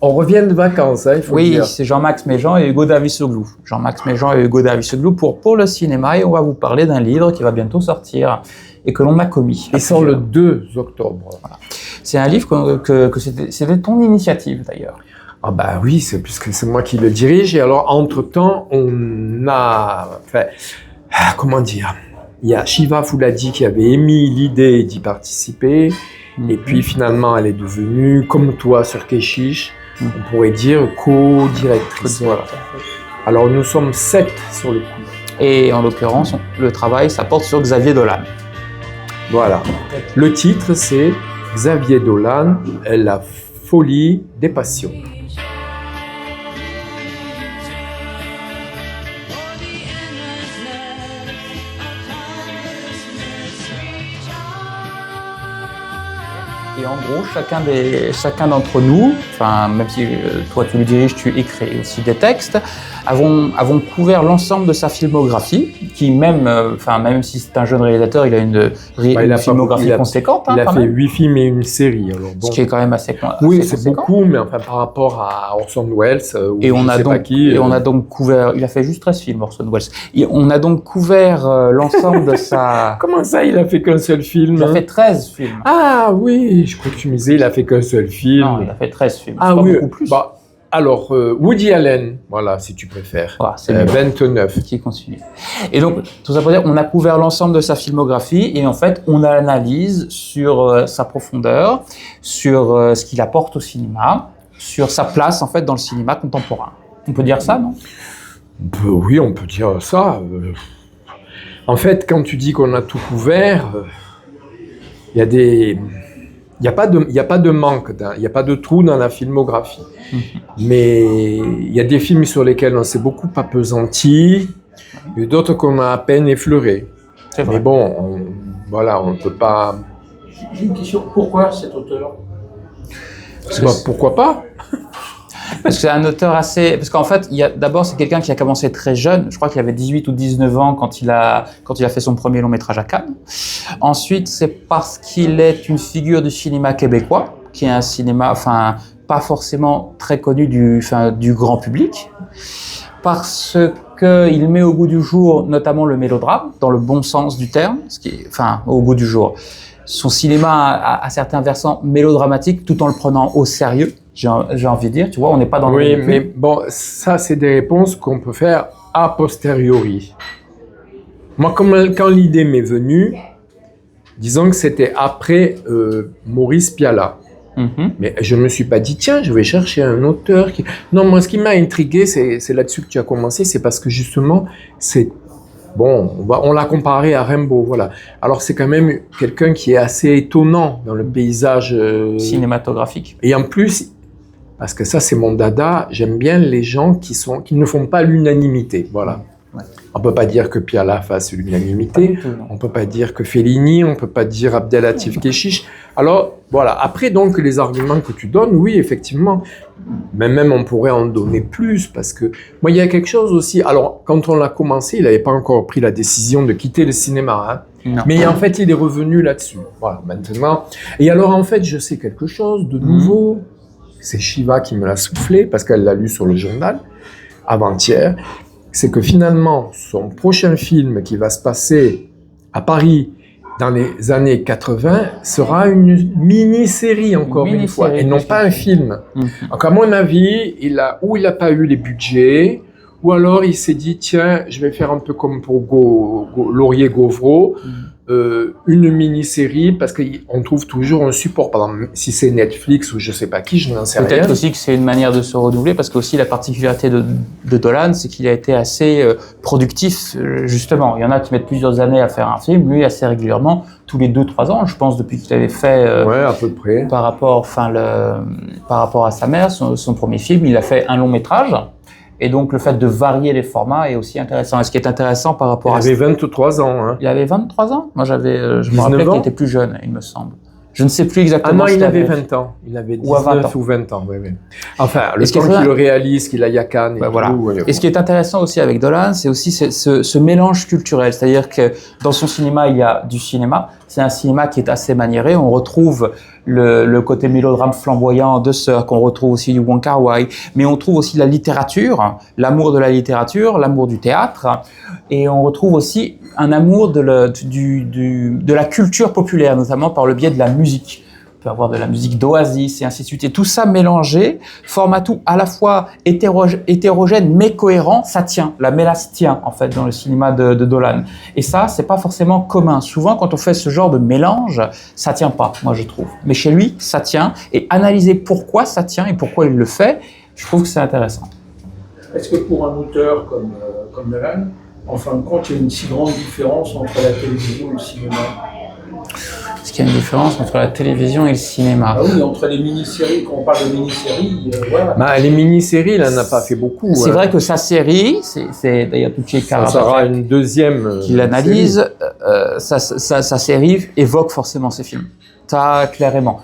On revient de vacances, hein, il faut Oui, dire. c'est Jean-Max Méjean et Hugo Davusoglu. Jean-Max Méjean et Hugo Davusoglu pour le cinéma, et on va vous parler d'un livre qui va bientôt sortir et que l'on a commis. Il sort le 2 octobre. Voilà. C'est un livre que c'était ton initiative d'ailleurs. Ah bah oui, c'est puisque c'est moi qui le dirige. Et alors, entre-temps, on a... Enfin, comment dire? Il y a Shiva Fouladi qui avait émis l'idée d'y participer. Et puis, finalement, elle est devenue, comme toi, sur Keshish, on pourrait dire co-directrice. Voilà. Alors, nous sommes 7 sur le coup. Et en l'occurrence, le travail, ça porte sur Xavier Dolan. Voilà. Le titre, c'est Xavier Dolan, la folie des passions. Et en gros, chacun d'entre nous, enfin, même si toi tu le diriges, tu écris aussi des textes, avons couvert l'ensemble de sa filmographie, qui même si c'est un jeune réalisateur, il a une filmographie conséquente. Il a fait 8 films et une série. Alors bon. Ce qui est quand même assez oui, c'est beaucoup, mais enfin par rapport à Orson Welles ou et on a donc couvert, il a fait juste 13 films, Orson Welles. Et on a donc couvert l'ensemble de sa... Comment ça, il a fait qu'un seul film? Il a fait 13 films. Ah oui, je crois que tu me disais, il a fait qu'un seul film. Non, il a fait 13 films. Ah oui, beaucoup plus. Bah, alors, Woody Allen, voilà, si tu préfères. Voilà, c'est 29. Qui continue. Et donc, tout ça pour dire, on a couvert l'ensemble de sa filmographie et en fait, on analyse sur sa profondeur, sur ce qu'il apporte au cinéma, sur sa place en fait dans le cinéma contemporain. On peut dire ça, non? Oui, on peut dire ça. En fait, quand tu dis qu'on a tout couvert, il n'y a pas de manque, il n'y a pas de trou dans la filmographie. Mais il y a des films sur lesquels on s'est beaucoup appesanti, et d'autres qu'on a à peine effleurés. Mais bon, on ne peut pas... J'ai une question, pourquoi cet auteur? Pourquoi pas? Parce que c'est un auteur assez... Parce qu'en fait, d'abord, c'est quelqu'un qui a commencé très jeune. Je crois qu'il avait 18 ou 19 ans quand il a fait son premier long métrage à Cannes. Ensuite, c'est parce qu'il est une figure du cinéma québécois, qui est un cinéma, enfin, pas forcément très connu du grand public. Parce qu'il met au goût du jour, notamment le mélodrame, dans le bon sens du terme, au goût du jour. Son cinéma a certains versants mélodramatiques, tout en le prenant au sérieux. J'ai envie de dire, tu vois, on n'est pas dans le... Oui, mais bon, ça, c'est des réponses qu'on peut faire a posteriori. Moi, quand l'idée m'est venue, disons que c'était après Maurice Pialat. Mais je ne me suis pas dit, tiens, je vais chercher un auteur qui... Non, moi, ce qui m'a intrigué, c'est là-dessus que tu as commencé, c'est parce que justement, c'est... Bon, on l'a comparé à Rimbaud, voilà. Alors, c'est quand même quelqu'un qui est assez étonnant dans le paysage... cinématographique. Et en plus... Parce que ça, c'est mon dada. J'aime bien les gens qui ne font pas l'unanimité. Voilà. Ouais. On peut pas dire que Pialat fasse l'unanimité. On peut pas dire que Fellini. On peut pas dire Abdelatif Kechiche. Alors, voilà. Après, donc, les arguments que tu donnes, oui, effectivement. Mais même, on pourrait en donner plus parce que, moi, il y a quelque chose aussi. Alors, quand on l'a commencé, il n'avait pas encore pris la décision de quitter le cinéma, hein. Mais en fait, il est revenu là-dessus. Voilà, maintenant. Et alors, en fait, je sais quelque chose de nouveau. C'est Shiva qui me l'a soufflé, parce qu'elle l'a lu sur le journal, avant-hier, c'est que finalement, son prochain film qui va se passer à Paris dans les années 80 sera une mini-série, encore une fois, et non pas un film. Donc, à mon avis, il n'a pas eu les budgets, ou alors il s'est dit, tiens, je vais faire un peu comme pour Laurier-Gauvreau, une mini-série, parce qu'on trouve toujours un support, par exemple, si c'est Netflix ou je sais pas qui, je n'en sais rien. Peut-être aussi que c'est une manière de se renouveler, parce que aussi la particularité de Dolan, c'est qu'il a été assez productif, justement. Il y en a qui mettent plusieurs années à faire un film, lui assez régulièrement, tous les 2-3 ans, je pense, depuis qu'il avait fait... ouais, à peu près. Par rapport à sa mère, son premier film, il a fait un long métrage. Et donc, le fait de varier les formats est aussi intéressant. Et ce qui est intéressant par rapport à... Il avait 23 ans. Hein. Il avait 23 ans? Moi, je me rappelais qu'il était plus jeune, il me semble. Je ne sais plus exactement. Ah non, il avait 20 ans. Il avait 19 ou 20 ans. Oui, oui. Enfin, le temps qu'il le réalise, qu'il aille à Cannes et voilà. tout. Et ce qui est intéressant aussi avec Dolan, c'est aussi ce mélange culturel. C'est-à-dire que dans son cinéma, il y a du cinéma. C'est un cinéma qui est assez maniéré. On retrouve le côté mélodrame flamboyant de Sœur, qu'on retrouve aussi du Wong Kar-wai, mais on trouve aussi la littérature, l'amour de la littérature, l'amour du théâtre, et on retrouve aussi un amour de la culture populaire, notamment par le biais de la musique. On peut avoir de la musique d'Oasis et ainsi de suite. Et tout ça mélangé forme un tout à la fois hétérogène mais cohérent. Ça tient, la mélasse tient en fait dans le cinéma de Dolan. Et ça, c'est pas forcément commun. Souvent, quand on fait ce genre de mélange, ça tient pas, moi je trouve. Mais chez lui, ça tient. Et analyser pourquoi ça tient et pourquoi il le fait, je trouve que c'est intéressant. Est-ce que pour un auteur comme Dolan, en fin de compte, il y a une si grande différence entre la télévision et le cinéma? Est-ce qu'il y a une différence entre la télévision et le cinéma? Ah oui, entre les mini-séries, quand on parle de mini-séries, voilà. Bah, les mini-séries, il n'en a pas fait beaucoup. C'est vrai que sa série, c'est d'ailleurs Tucci ça sera une deuxième qui l'analyse, sa série évoque forcément ses films. Ça, clairement.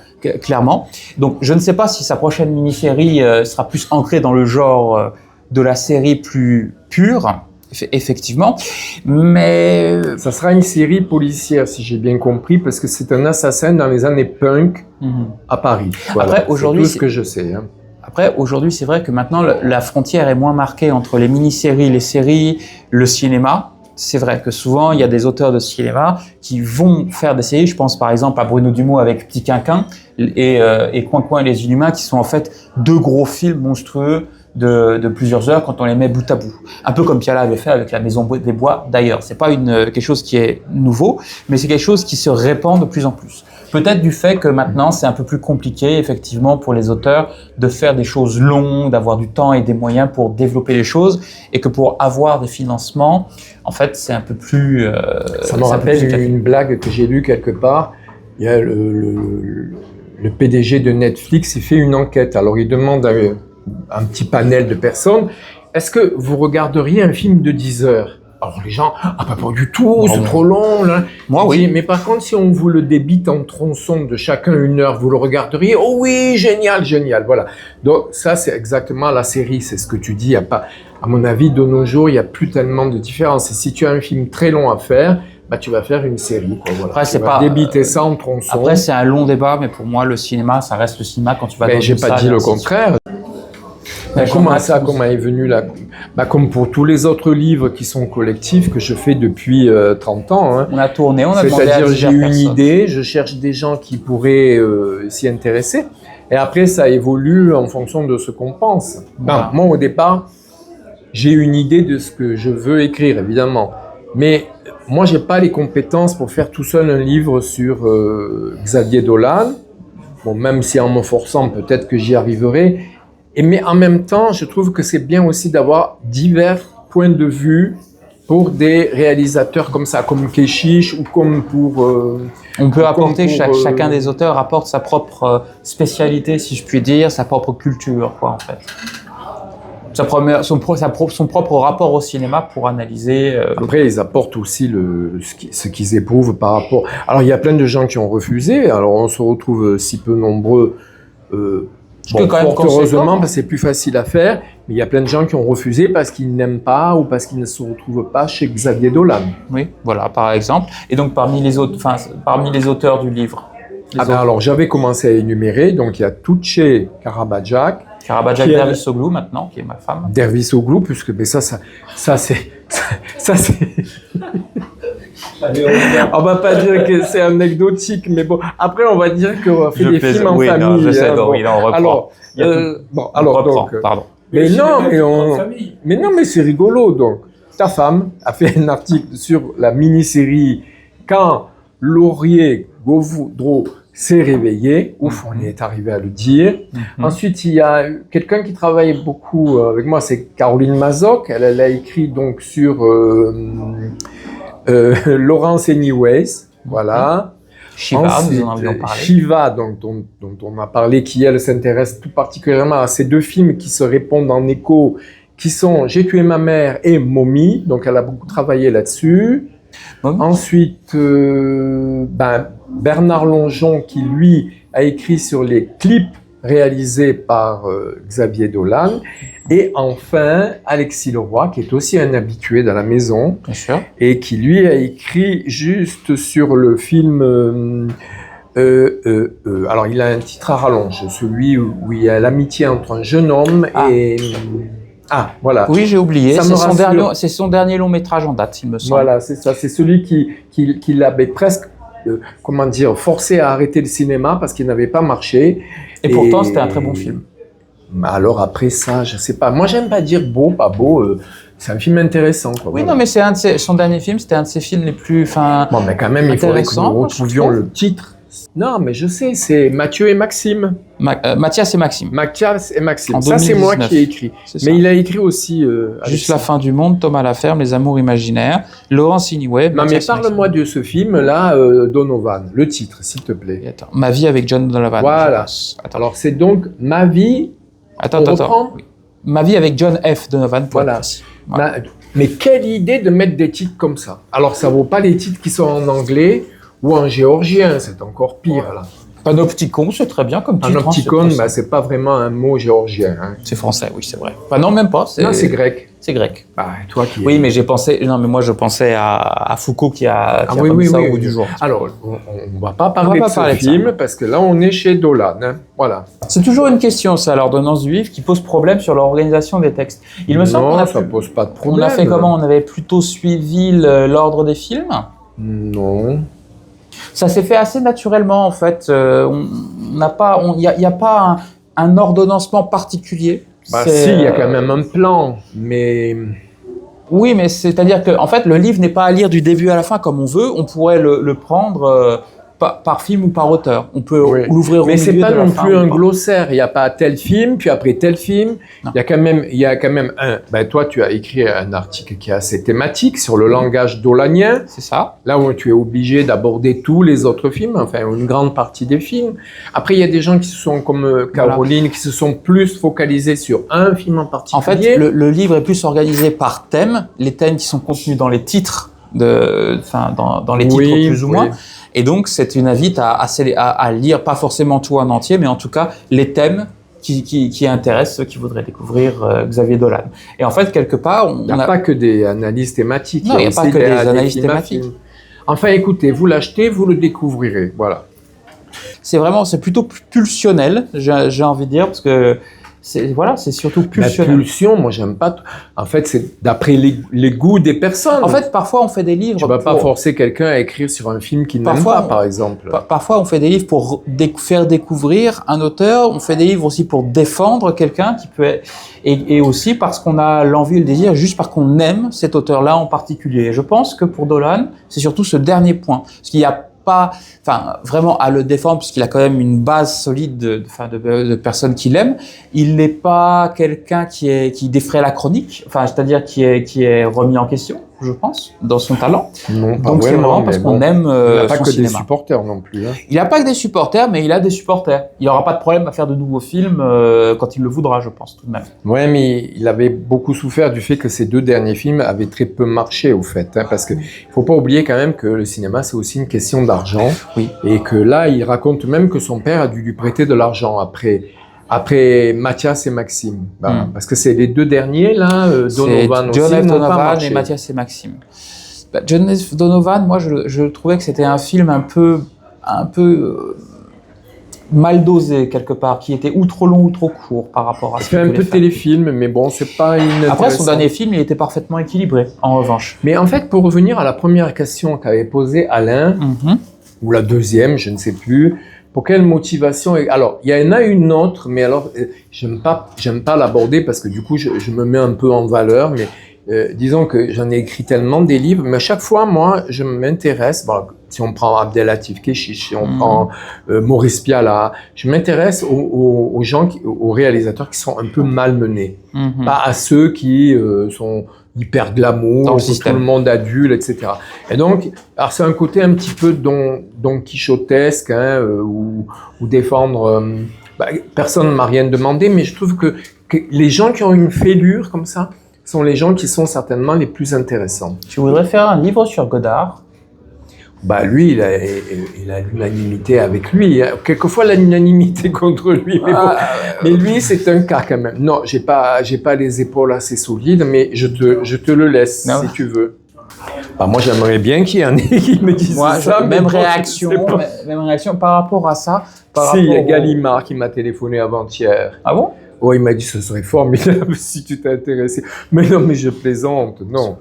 Donc, je ne sais pas si sa prochaine mini-série sera plus ancrée dans le genre de la série plus pure, effectivement, mais... Ça sera une série policière, si j'ai bien compris, parce que c'est un assassin dans les années punk à Paris. Voilà. Après, aujourd'hui, c'est tout ce que je sais. Hein. Après, aujourd'hui, c'est vrai que maintenant, la frontière est moins marquée entre les mini-séries, les séries, le cinéma. C'est vrai que souvent, il y a des auteurs de cinéma qui vont faire des séries. Je pense par exemple à Bruno Dumont avec Petit Quinquin et Coin Coin et les Inhumains, qui sont en fait deux gros films monstrueux de plusieurs heures quand on les met bout à bout. Un peu comme Piala avait fait avec La Maison des Bois d'ailleurs. C'est pas quelque chose qui est nouveau, mais c'est quelque chose qui se répand de plus en plus. Peut-être du fait que maintenant c'est un peu plus compliqué effectivement pour les auteurs de faire des choses longues, d'avoir du temps et des moyens pour développer les choses, et que pour avoir des financements, en fait c'est un peu plus... Ça me rappelle une blague que j'ai lue quelque part. Il y a le PDG de Netflix, il fait une enquête. Alors il demande à un petit panel de personnes, est-ce que vous regarderiez un film de 10 heures? Alors les gens, pas du tout, c'est trop long. Là. Moi, oui. Mais par contre, si on vous le débite en tronçons de chacun 1 heure, vous le regarderiez? Oh oui, génial, voilà. Donc ça, c'est exactement la série, c'est ce que tu dis. À mon avis, de nos jours, il n'y a plus tellement de différence. Et si tu as un film très long à faire, tu vas faire une série. Quoi, voilà. Après, tu vas débiter ça en tronçons. Après, c'est un long débat, mais pour moi, le cinéma, ça reste le cinéma quand tu vas dans une salle. J'ai pas dit le contraire. Comment est venu là? Comme pour tous les autres livres qui sont collectifs que je fais depuis 30 ans. Hein. On a tourné, on a demandé à C'est-à-dire, j'ai une personnes. idée, je cherche des gens qui pourraient s'y intéresser. Et après, ça évolue en fonction de ce qu'on pense. Voilà. Moi, au départ, j'ai une idée de ce que je veux écrire, évidemment. Mais moi, j'ai pas les compétences pour faire tout seul un livre sur Xavier Dolan. Bon, même si en me forçant, peut-être que j'y arriverai. Mais en même temps, je trouve que c'est bien aussi d'avoir divers points de vue pour des réalisateurs comme ça, comme Keshish ou comme pour... On peut apporter, chacun des auteurs apporte sa propre spécialité, si je puis dire, sa propre culture, quoi, en fait. Son propre rapport au cinéma pour analyser... Après, ils apportent aussi ce qu'ils éprouvent par rapport... Alors, il y a plein de gens qui ont refusé, alors on se retrouve si peu nombreux... fort heureusement, parce que c'est plus facile à faire, mais il y a plein de gens qui ont refusé parce qu'ils n'aiment pas ou parce qu'ils ne se retrouvent pas chez Xavier Dolan. Oui, voilà, par exemple. Et donc, parmi les auteurs du livre. Alors, j'avais commencé à énumérer, donc il y a Tucci Karabadjak. Karabadjak Dervisoglu, maintenant, qui est ma femme. Dervisoglu, puisque ça c'est... On va pas dire que c'est anecdotique, mais bon. Après, on va dire qu'on fait des films en famille. Non, je sais, il en reprend. Pardon. Mais c'est rigolo. Donc, ta femme a fait un article sur la mini-série Quand Laurier Gauvreau s'est réveillé. Ouf, on est arrivé à le dire. Ensuite, il y a quelqu'un qui travaille beaucoup avec moi, c'est Caroline Mazoc. Elle a écrit donc sur Laurence Anyways, voilà. Shiva, ensuite, nous en avions parlé. Shiva, donc, dont on a parlé, qui elle s'intéresse tout particulièrement à ces deux films qui se répondent en écho, qui sont J'ai tué ma mère et Mommy, donc elle a beaucoup travaillé là-dessus. Ensuite, Bernard Longeon, qui lui a écrit sur les clips réalisés par Xavier Dolan. Et enfin, Alexis Leroy, qui est aussi un habitué dans la maison, bien sûr, et qui lui a écrit juste sur le film Alors, il a un titre à rallonge, celui où il y a l'amitié entre un jeune homme et... Ah, voilà. Oui, j'ai oublié. Ça me rassure. C'est son dernier long métrage en date, il me semble. Voilà, c'est ça. C'est celui qui l'avait presque, comment dire, forcé à arrêter le cinéma parce qu'il n'avait pas marché. Et pourtant, c'était un très bon film. Alors après ça, je sais pas. Moi, j'aime pas dire beau, pas beau. C'est un film intéressant, quoi. Oui, voilà. non, mais c'est son dernier film, c'était un de ses films les plus, Bon, mais quand même, il faudrait que intéressant, nous retrouvions le titre. Non, mais je sais, c'est Mathieu et Maxime. Mathias et Maxime. Mathias et Maxime. En Ça, c'est moi 2019. qui ai écrit. C'est ça. Mais il a écrit aussi... Juste la fin du monde, Thomas Laferme, Les Amours imaginaires, Laurence Inouye. Non, mais Mathias et parle-moi Maxime. de ce film-là, Donovan. Le titre, s'il te plaît. Et attends, Ma vie avec John Donovan. Voilà. je pense. Attends, Alors, c'est donc Ma vie... attends. on reprend Oui. Ma vie avec John F. Donovan. Pour Voilà. être précis. Voilà. Mais quelle idée de mettre des titres comme ça. Alors, ça vaut pas les titres qui sont en anglais ou en géorgien. C'est encore pire, là. Panopticon, c'est très bien comme titre. Panopticon, c'est c'est pas vraiment un mot géorgien. Hein. C'est français, oui, c'est vrai. Enfin, non, même pas. Non, c'est grec. C'est grec. Bah, toi qui... Oui, mais j'ai pensé. Non, mais moi, je pensais à Foucault qui a oui, mis ça oui, au bout oui. du jour. Alors, on va pas parler de ce parler de ça. film parce que là, on est chez Dolan. Hein. Voilà. C'est toujours une question, ça, l'ordonnance du livre, qui pose problème sur l'organisation des textes. Il me semble qu'on Non, a ça pu- pose pas de On problème. a fait comment? On avait plutôt suivi l'ordre des films. Non. Ça s'est fait assez naturellement, en fait. Il n'y a pas un ordonnancement particulier. Bah C'est, si, il y a quand même un plan, mais... Oui, mais c'est-à-dire que, en fait, le livre n'est pas à lire du début à la fin comme on veut. On pourrait le prendre par film ou par auteur. On peut Oui. l'ouvrir au Mais c'est milieu pas de la non fin plus ou un pas. glossaire. Il n'y a pas tel film, puis après tel film. Non. Il y a quand même un... Ben, toi, tu as écrit un article qui est assez thématique sur le langage dolanien. C'est ça. Là où tu es obligé d'aborder tous les autres films, enfin une grande partie des films. Après, il y a des gens qui se sont, comme Caroline, qui se sont plus focalisés sur un film en particulier. En fait, le livre est plus organisé par thèmes, les thèmes qui sont contenus dans les titres, dans les titres Oui, plus ou oui. moins. Et donc, c'est une invite à lire, pas forcément tout en entier, mais en tout cas, les thèmes qui intéressent ceux qui voudraient découvrir Xavier Dolan. Et en fait, quelque part, Il n'y a pas que des analyses thématiques. Non, il n'y a pas aussi que des des analyses films à thématiques. films. Enfin, écoutez, vous l'achetez, vous le découvrirez. Voilà. c'est plutôt pulsionnel, j'ai envie de dire, parce que c'est surtout La pulsionnel. pulsion, moi, j'aime pas. En fait, c'est d'après les goûts des personnes. En fait, parfois, on fait des livres. tu vas pas forcer quelqu'un à écrire sur un film qu'il n'aime Parfois, pas, par exemple. Parfois, on fait des livres pour faire découvrir un auteur. On fait des livres aussi pour défendre quelqu'un qui peut être, et aussi parce qu'on a l'envie et le désir, juste parce qu'on aime cet auteur-là en particulier. Et je pense que pour Dolan, c'est surtout ce dernier point. Parce qu'il n'y a pas, vraiment à le défendre, puisqu'il a quand même une base solide de personnes qui l'aiment. Il n'est pas quelqu'un qui défraie la chronique, c'est-à-dire qui est remis en question, je pense, dans son talent. Non, pas Donc c'est vraiment, vraiment parce mais qu'on bon. aime Il n'a pas son que cinéma. des supporters non plus. Hein. Il n'a pas que des supporters, mais il a des supporters. Il n'y aura pas de problème à faire de nouveaux films quand il le voudra, je pense, tout de même. Ouais, mais il avait beaucoup souffert du fait que ces deux derniers films avaient très peu marché, au fait. Hein, parce qu'il ne faut pas oublier quand même que le cinéma, c'est aussi une question d'argent. Oui. Et que là, il raconte même que son père a dû lui prêter de l'argent après Mathias et Maxime. Parce que c'est les deux derniers, là, Donovan aussi, John F. n'ont pas Donovan marché. et Mathias et Maxime. John F. Donovan, moi, je trouvais que c'était un film un peu mal dosé, quelque part, qui était ou trop long ou trop court par rapport à ce C'est qu'il un voulait peu faire. téléfilm, mais bon, c'est pas inintéressant. Après, son dernier film, il était parfaitement équilibré, en revanche. Mais en fait, pour revenir à la première question qu'avait posée Alain, ou la deuxième, je ne sais plus, pour quelle motivation... Alors, il y en a une autre, mais alors, j'aime pas l'aborder parce que du coup, je me mets un peu en valeur, mais disons que j'en ai écrit tellement des livres, mais à chaque fois, moi, je m'intéresse, bon, si on prend Abdelatif Kechiche, si on prend Maurice Pialat, je m'intéresse aux gens, aux réalisateurs qui sont un peu malmenés, pas à ceux qui sont hyper glamour, que tout le monde adule, etc. Et donc, alors c'est un côté un petit peu don quichotesque, hein, ou défendre... personne ne m'a rien demandé, mais je trouve que les gens qui ont une fêlure comme ça sont les gens qui sont certainement les plus intéressants. Tu voudrais faire un livre sur Godard? Lui, il a l'unanimité avec lui. Hein. Quelquefois, l'unanimité contre lui. Mais, mais lui, c'est un cas quand même. Non, j'ai pas les épaules assez solides, mais je te le laisse si tu veux. Bah, moi, j'aimerais bien qu'il y en ait qui me disent Moi, ça. même mais bon, réaction, je sais pas. même réaction par rapport à ça. Si, il y a Gallimard qui m'a téléphoné avant-hier. Ah bon? Oh, il m'a dit ce serait formidable si tu t'intéressais. Mais non, mais je plaisante, non.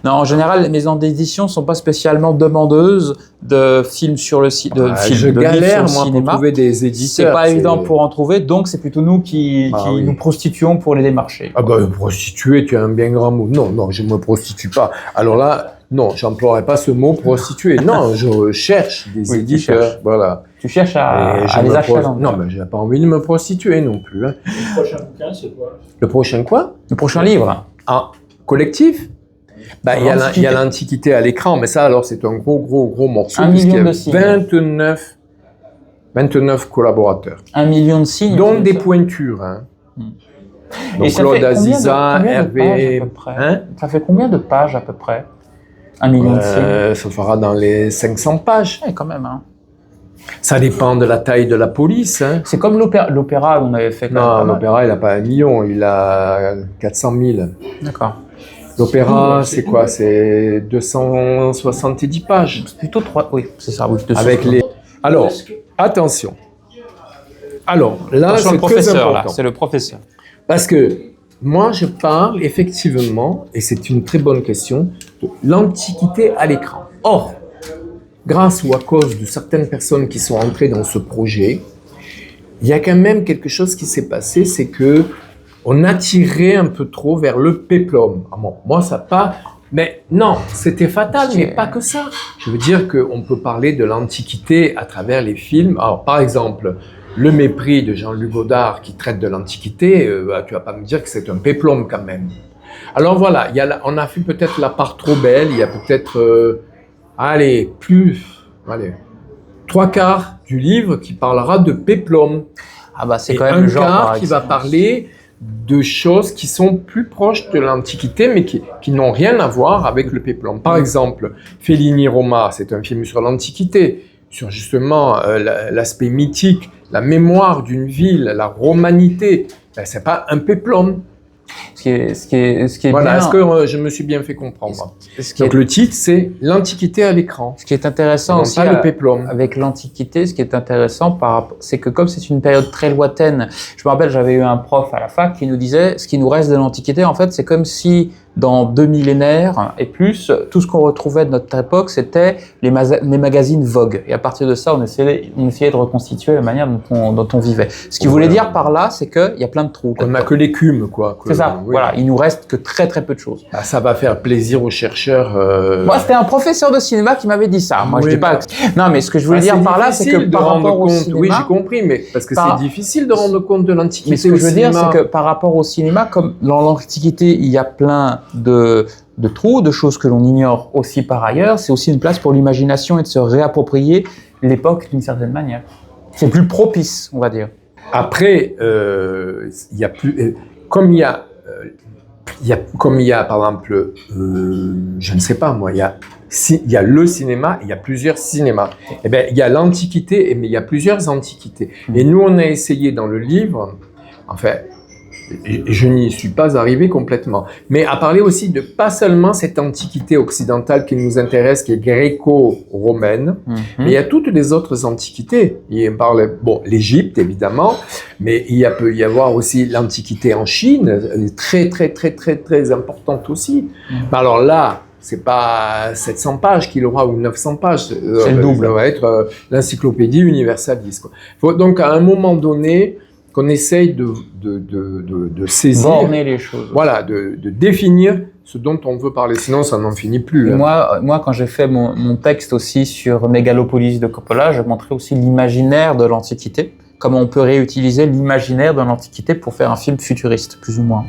Non, en général, les maisons d'édition ne sont pas spécialement demandeuses de films sur le site, Je galère, moi, pour trouver des éditeurs. C'est pas évident pour en trouver, donc c'est plutôt nous qui oui. nous prostituons pour les démarcher. Ah bah, prostituée, tu as un bien grand mot. Non, non, je ne me prostitue pas. Alors là, non, j'emploierai pas ce mot prostituée. Non, je cherche des éditeurs. Voilà. Tu cherches à les acheter. Non, mais j'ai pas envie de me prostituer non plus. Hein. Le prochain bouquin, c'est quoi? Le prochain quoi? Le prochain livre. Ah, collectif? Bah, il y a l'Antiquité à l'écran, mais ça, alors, c'est un gros morceau. 1 million de signes. 29 collaborateurs. 1 million de signes. Donc des pointures. Hein. Donc Et ça Claude fait Aziza, combien de Hervé. pages à peu près Hein? Ça fait combien de pages à peu près? 1 million de signes. Ça fera dans les 500 pages. Ouais, quand même. Hein. Ça dépend de la taille de la police. Hein. C'est comme l'opéra on avait fait. Non, l'opéra, il n'a pas 1 million, il a 400 000. D'accord. L'opéra, c'est quoi? C'est 270 pages. C'est plutôt 3. Oui, c'est ça. Oui, Avec les. Alors, attention. Alors, là, c'est très important. C'est le professeur. Parce que moi, je parle effectivement, et c'est une très bonne question, de l'Antiquité à l'écran. Or, grâce ou à cause de certaines personnes qui sont entrées dans ce projet, il y a quand même quelque chose qui s'est passé, c'est que on a tiré un peu trop vers le péplum. Ah bon, moi, ça pas... Mais non, c'était fatal, mais pas que ça. Je veux dire qu'on peut parler de l'Antiquité à travers les films. Alors, par exemple, Le Mépris de Jean-Luc Godard qui traite de l'Antiquité, tu vas pas me dire que c'est un péplum quand même. Alors voilà, on a fait peut-être la part trop belle, il y a peut-être... allez, 3/4 du livre qui parlera de péplum. Ah bah c'est et quand même le genre un quart qui va parler de choses qui sont plus proches de l'Antiquité, mais qui n'ont rien à voir avec le péplum. Par exemple, Fellini Roma, c'est un film sur l'Antiquité, sur justement l'aspect mythique, la mémoire d'une ville, la romanité. Ben, c'est pas un péplum. Ce qui est Voilà, bien. est-ce que je me suis bien fait comprendre? Donc Le le titre, c'est l'Antiquité à l'écran. ce qui est intéressant Non, aussi pas le péplum. avec l'Antiquité, ce qui est intéressant, c'est que comme c'est une période très lointaine, je me rappelle, j'avais eu un prof à la fac qui nous disait, ce qui nous reste de l'Antiquité, en fait, c'est comme si dans 2 millénaires et plus, tout ce qu'on retrouvait de notre époque, c'était les magazines Vogue. Et à partir de ça, on essayait de reconstituer la manière dont on vivait. Ce qu'il voulait dire par là, c'est qu'il y a plein de trous. On n'a que l'écume, quoi. C'est ça, oui. voilà, il nous reste que très peu de choses. Ah, ça va faire plaisir aux chercheurs. Moi, c'était un professeur de cinéma qui m'avait dit ça. Moi, Oui, je dis pas. Non, mais ce que je voulais Ah, dire par là, c'est que difficile de par rendre rapport au compte. cinéma. Oui, j'ai compris, mais parce que c'est difficile de rendre compte de l'Antiquité. Mais ce que je veux dire, cinéma. c'est que par rapport au cinéma, comme dans l'Antiquité, il y a plein de trous, de choses que l'on ignore aussi par ailleurs, c'est aussi une place pour l'imagination et de se réapproprier l'époque d'une certaine manière. C'est plus propice, on va dire. Après, il y a plus, comme il y a, par exemple, je ne sais pas moi, il y a le cinéma, il y a plusieurs cinémas. Eh bien, il y a l'Antiquité, mais il y a plusieurs Antiquités. Et nous, on a essayé dans le livre, enfin, je n'y suis pas arrivé complètement, mais à parler aussi de pas seulement cette Antiquité occidentale qui nous intéresse, qui est gréco-romaine, mais il y a toutes les autres Antiquités. Il parle, bon, l'Égypte évidemment, mais peut y avoir aussi l'Antiquité en Chine, très importante aussi. Mais alors là, c'est pas 700 pages qu'il aura ou 900 pages. C'est le double. Ça va être l'encyclopédie universaliste, quoi. Faut donc à un moment donné qu'on essaye de saisir, borner les choses. Voilà, de définir ce dont on veut parler, sinon ça n'en finit plus. Hein. Moi, quand j'ai fait mon texte aussi sur Mégalopolis de Coppola, je montrais aussi l'imaginaire de l'Antiquité, comment on peut réutiliser l'imaginaire de l'Antiquité pour faire un film futuriste, plus ou moins.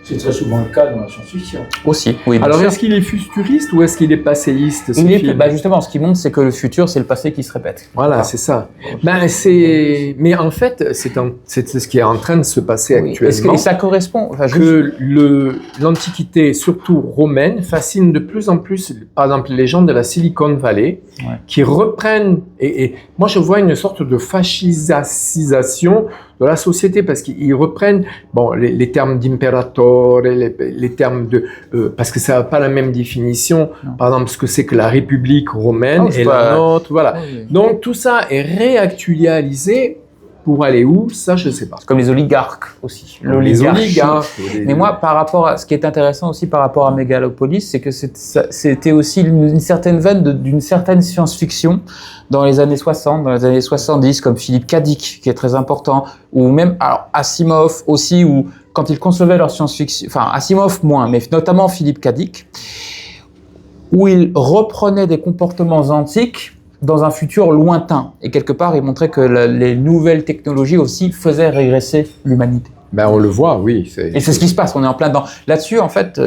C'est très souvent le cas dans la science-fiction. Aussi, oui. Alors, est-ce qu'il est futuriste ou est-ce qu'il est passéiste, ce film ? Justement, ce qui montre, c'est que le futur, c'est le passé qui se répète. Voilà, c'est ça. Mais en fait, c'est ce qui est en train de se passer actuellement. Et ça correspond... que l'Antiquité, surtout romaine, fascine de plus en plus, par exemple, les gens de la Silicon Valley, qui reprennent... Et moi, je vois une sorte de fascisation de la société, parce qu'ils reprennent les termes d'impérator, les termes de... parce que ça n'a pas la même définition, par exemple, ce que c'est que la République romaine et la nôtre, voilà. Oui. Donc tout ça est réactualisé. Pour aller où, ça, je ne sais pas. Comme les oligarques aussi. Les oligarques. Mais moi, par rapport à ce qui est intéressant aussi par rapport à Megalopolis, c'est que c'était aussi une certaine veine d'une certaine science-fiction dans les années 60, dans les années 70, comme Philippe K. Dick, qui est très important, ou même alors Asimov aussi, où quand ils concevaient leur science-fiction, enfin Asimov moins, mais notamment Philippe K. Dick, où ils reprenaient des comportements antiques dans un futur lointain. Et quelque part, il montrait que les nouvelles technologies aussi faisaient régresser l'humanité. Ben, on le voit, oui. Et c'est ce qui se passe, on est en plein dedans. Là-dessus, en fait,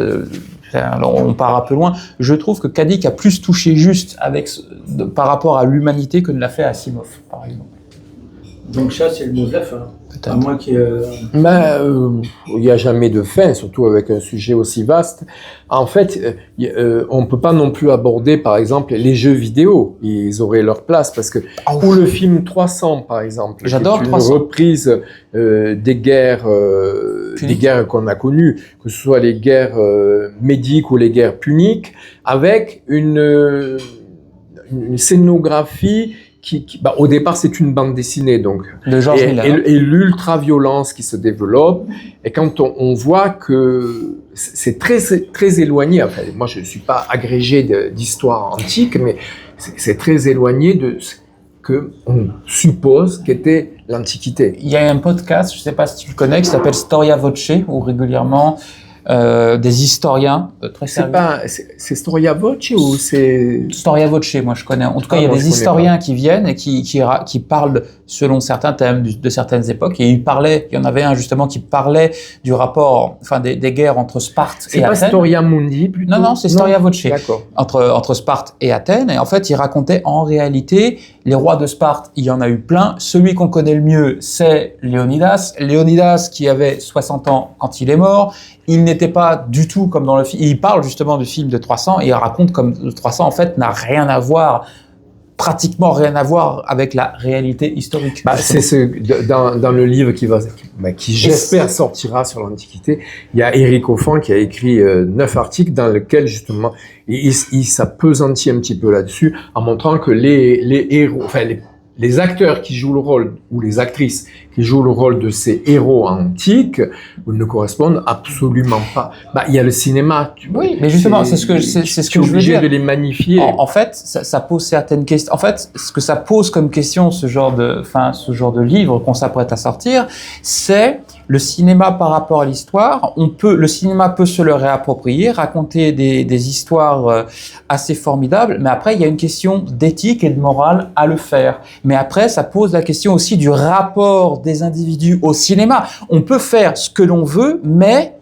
alors on part un peu loin, je trouve que K. Dick a plus touché juste par rapport à l'humanité que ne l'a fait Asimov, par exemple. Donc ça, c'est le mot de la fin. Peut-être. À moins qu'il il n'y a jamais de fin, surtout avec un sujet aussi vaste. En fait, on ne peut pas non plus aborder, par exemple, les jeux vidéo. Ils auraient leur place, parce que pour le film 300, par exemple, j'adore une 300. Reprise des guerres qu'on a connues, que ce soit les guerres médiques ou les guerres puniques, avec une scénographie au départ, c'est une bande dessinée, donc. De George Miller. Et l'ultra-violence qui se développe. Et quand on voit que c'est très, très éloigné, enfin, moi, je ne suis pas agrégé d'histoire antique, mais c'est très éloigné de ce qu'on suppose qu'était l'Antiquité. Il y a un podcast, je ne sais pas si tu le connais, qui s'appelle Storia Voce, où régulièrement, des historiens très sérieux. C'est Storia Voce ou c'est... Storia Voce, moi je connais. En tout cas, il y a des historiens qui viennent et qui parlent selon certains thèmes de certaines époques. Et il y en avait un justement qui parlait du rapport, enfin des guerres entre Sparte et Athènes. C'est pas Storia Mundi plutôt? Non, c'est Storia Voce. D'accord. Entre Sparte et Athènes. Et en fait, il racontait en réalité les rois de Sparte. Il y en a eu plein. Celui qu'on connaît le mieux, c'est Léonidas. Léonidas qui avait 60 ans quand il est mort. Il n'était pas du tout comme dans le film. Il parle justement du film de 300 et il raconte comme le 300 en fait n'a rien à voir, pratiquement rien à voir avec la réalité historique. C'est dans le livre qui j'espère sortira sur l'Antiquité. Il y a Éric Offan qui a écrit 9 articles dans lesquels justement il s'appesantit un petit peu là-dessus en montrant que les héros, enfin les acteurs qui jouent le rôle, ou les actrices qui jouent le rôle de ces héros antiques, ne correspondent absolument pas. Il y a le cinéma. Oui, mais justement, c'est ce que je veux dire. De les magnifier. En fait, ça pose certaines questions. En fait, ce que ça pose comme question, ce genre de livre qu'on s'apprête à sortir, c'est le cinéma par rapport à l'histoire. Le cinéma peut se le réapproprier, raconter des histoires assez formidables, mais après, il y a une question d'éthique et de morale à le faire. Mais après, ça pose la question aussi du rapport des individus au cinéma. On peut faire ce que l'on veut, mais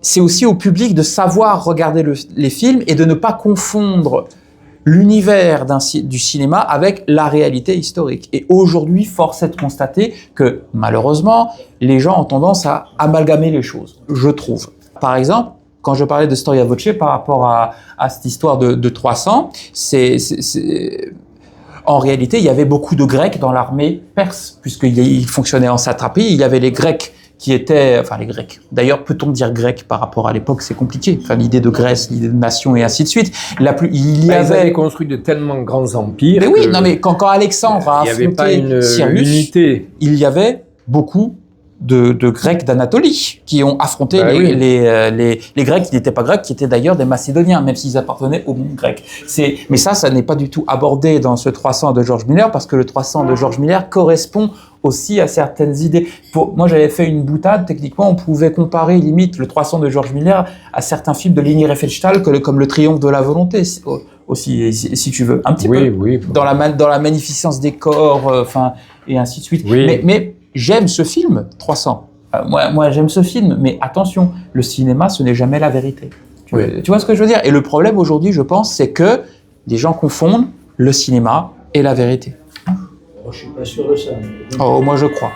c'est aussi au public de savoir regarder les films et de ne pas confondre l'univers du cinéma avec la réalité historique. Et aujourd'hui, force est de constater que, malheureusement, les gens ont tendance à amalgamer les choses, je trouve. Par exemple, quand je parlais de Storia Voce par rapport à cette histoire de 300, en réalité, il y avait beaucoup de Grecs dans l'armée perse, puisqu'il fonctionnait en satrapie. Il y avait les Grecs qui étaient... Enfin, les Grecs. D'ailleurs, peut-on dire Grecs par rapport à l'époque? C'est compliqué. Enfin, l'idée de Grèce, l'idée de nation et ainsi de suite. Ils avaient construit de tellement grands empires. Mais oui, non, mais quand Alexandre a affronté Cyrus, il y avait beaucoup de Grecs d'Anatolie qui ont affronté les Grecs qui n'étaient pas Grecs, qui étaient d'ailleurs des Macédoniens, même s'ils appartenaient au monde grec. Mais ça n'est pas du tout abordé dans ce 300 de George Miller, parce que le 300 de George Miller correspond aussi à certaines idées. Moi, j'avais fait une boutade. Techniquement, on pouvait comparer limite le 300 de George Miller à certains films de Leni Riefenstahl, comme Le Triomphe de la volonté, aussi, si tu veux. Un petit peu. Oui. Dans la magnificence des corps, et ainsi de suite. Oui. Mais j'aime ce film, 300. Moi, j'aime ce film, mais attention, le cinéma, ce n'est jamais la vérité. Tu vois ce que je veux dire? Et le problème aujourd'hui, je pense, c'est que les gens confondent le cinéma et la vérité. Je suis pas sûr de ça. Moi, je crois.